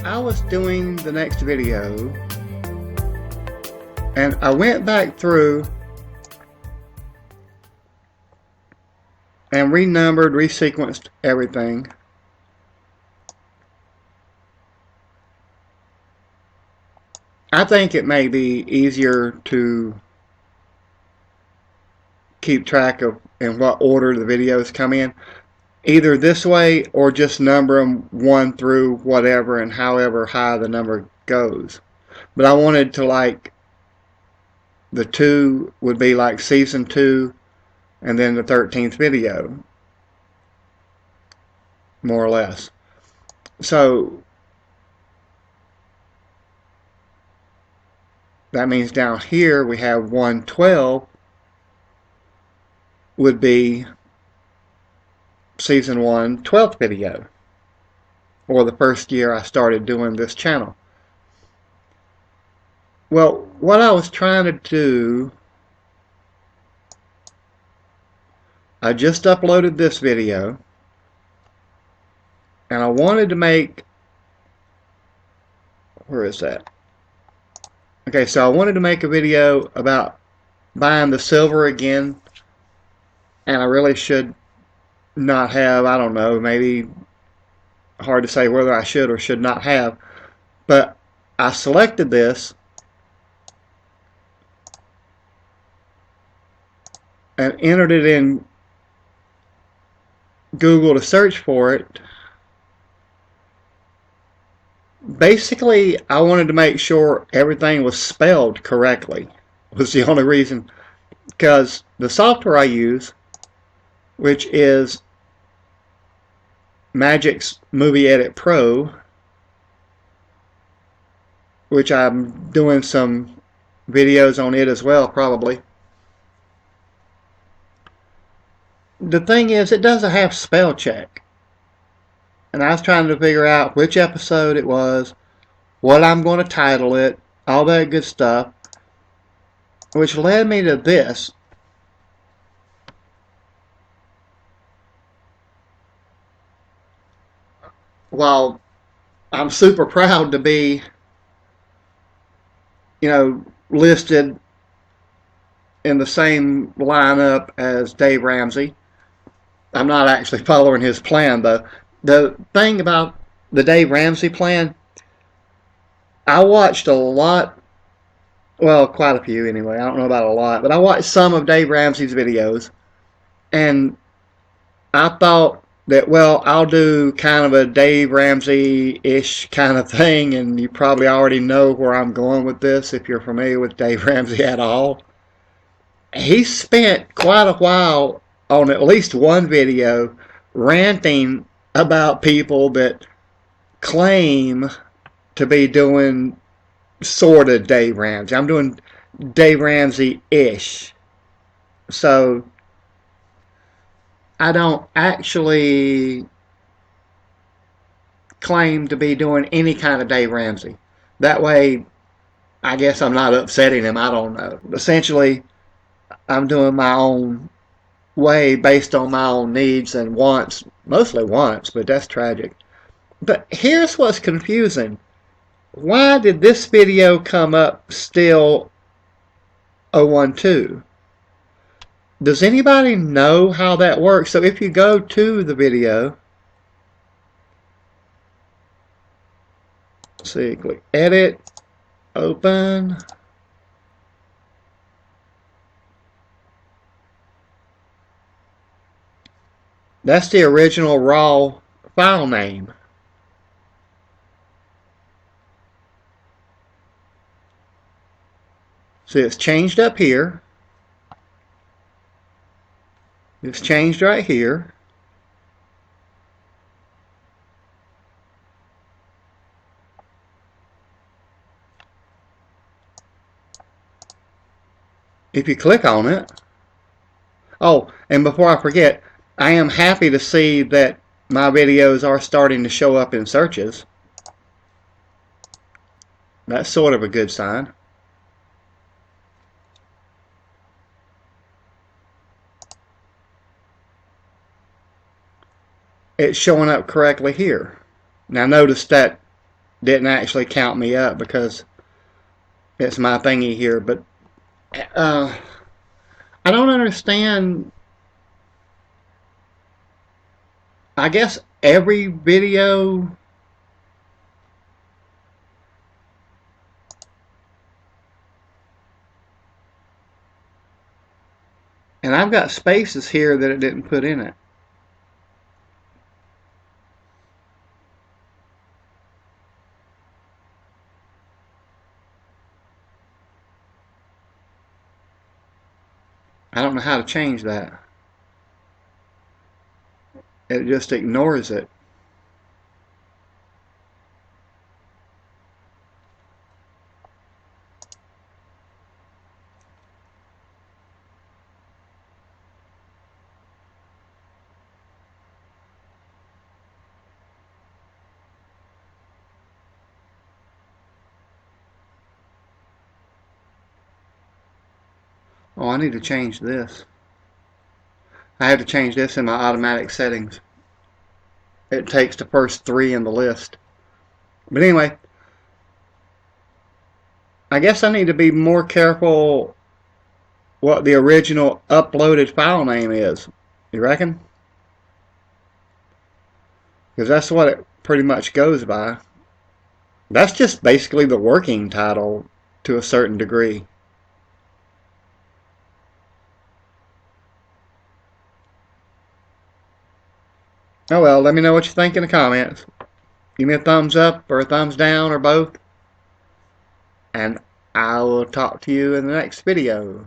I was doing the next video and I went back through and renumbered, resequenced everything. I think it may be easier to keep track of in what order the videos come in, either this way or just number them 1 through whatever and however high the number goes. But I wanted to, like, the 2 would be like season 2 and then the 13th video, more or less. So that means down here we have 112 would be season 1 12th video, or the first year I started doing this channel. Well, what I was trying to do, I just uploaded this video and I wanted to make, where is that? Okay, so I wanted to make a video about buying the silver again, and I really should not have, I don't know, maybe hard to say whether I should or should not have, but I selected this and entered it in Google to search for it. Basically, I wanted to make sure everything was spelled correctly, was the only reason, because the software I use, which is Magic's Movie Edit Pro, which I'm doing some videos on it as well, probably. The thing is, it doesn't have spell check. And I was trying to figure out which episode it was, what I'm going to title it, all that good stuff, which led me to this. While I'm super proud to be, listed in the same lineup as Dave Ramsey, I'm not actually following his plan, though. The thing about the Dave Ramsey plan, I watched a lot, well, quite a few anyway, I don't know about a lot, but I watched some of Dave Ramsey's videos, and I thought that, well, I'll do kind of a Dave Ramsey-ish kind of thing, and you probably already know where I'm going with this if you're familiar with Dave Ramsey at all. He spent quite a while on at least one video ranting about people that claim to be doing sort of Dave Ramsey. I'm doing Dave Ramsey-ish. So I don't actually claim to be doing any kind of Dave Ramsey. That way, I guess I'm not upsetting him. I don't know. Essentially, I'm doing my own way based on my own needs and wants, mostly wants, but that's tragic. But here's what's confusing. Why did this video come up still 012? Does anybody know how that works? So if you go to the video, let's see, click edit, open. That's the original raw file name. See, it's changed up here. It's changed right here. If you click on it. Oh, and before I forget, I am happy to see that my videos are starting to show up in searches. That's sort of a good sign. It's showing up correctly here. Now notice that didn't actually count me up because it's my thingy here. But I don't understand. I guess every video, and I've got spaces here that it didn't put in it. I don't know how to change that. It just ignores it. Oh, I need to change this. I had to change this in my automatic settings. It takes the first 3 in the list. But anyway, I guess I need to be more careful what the original uploaded file name is. You reckon? Because that's what it pretty much goes by. That's just basically the working title to a certain degree. Oh well, let me know what you think in the comments. Give me a thumbs up or a thumbs down or both. And I will talk to you in the next video.